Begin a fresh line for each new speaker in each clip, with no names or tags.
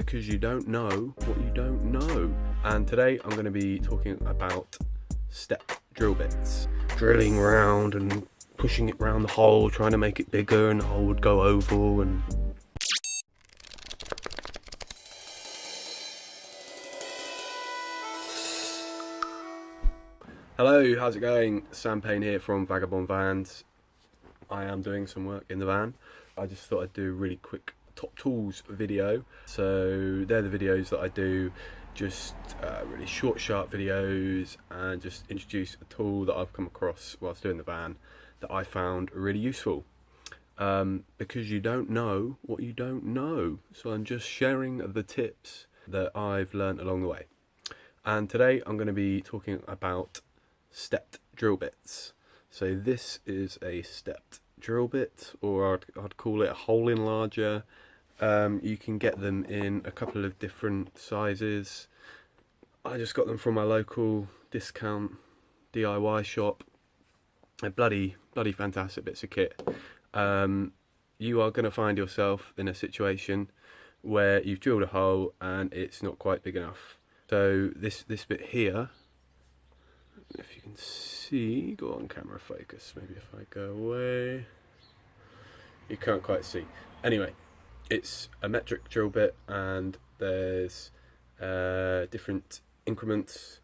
because you don't know what you don't know. And today I'm going to be talking about step drill bits. Drilling around and pushing it around the hole, trying to make it bigger, and the hole would go oval. And hello, how's it going? Sam Payne here from Vagabond Vans. I am doing some work in the van. I just thought I'd do a really quick top tools video. So they're the videos that I do, just really short, sharp videos, and just introduce a tool that I've come across whilst doing the van that I found really useful. Because you don't know what you don't know. So I'm just sharing the tips that I've learned along the way. And today I'm going to be talking about stepped drill bits. So this is a stepped drill bit, or I'd call it a hole enlarger. You can get them in a couple of different sizes. I just got them from my local discount DIY shop. They're bloody fantastic bits of kit. You are going to find yourself in a situation where you've drilled a hole and it's not quite big enough. So this bit here, if you can see, go on camera focus, maybe if I go away, you can't quite see. Anyway, it's a metric drill bit, and there's different increments,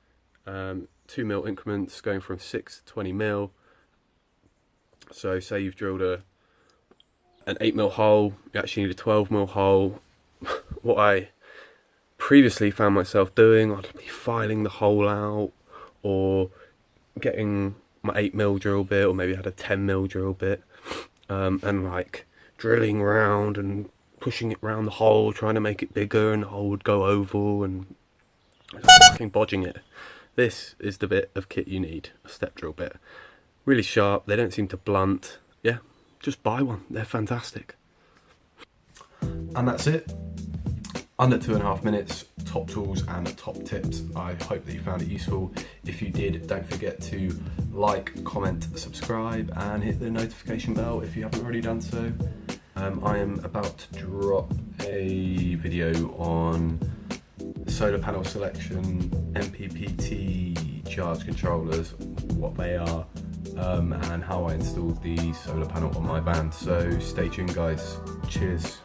2mm increments going from 6 to 20mm. So say you've drilled an 8mm hole, you actually need a 12mm hole. What I previously found myself doing, I'd be filing the hole out, or getting my 8mm drill bit, or maybe I had a 10mm drill bit, and like drilling around and pushing it around the hole, trying to make it bigger, and the hole would go oval, and fucking bodging it. This is the bit of kit you need, a step drill bit. Really sharp, they don't seem to blunt. Yeah, just buy one, they're fantastic. And that's it. Under 2.5 minutes, top tools and top tips. I hope that you found it useful. If you did, don't forget to like, comment, subscribe, and hit the notification bell if you haven't already done so. I am about to drop a video on solar panel selection, MPPT charge controllers, what they are, and how I installed the solar panel on my van. So stay tuned, guys. Cheers.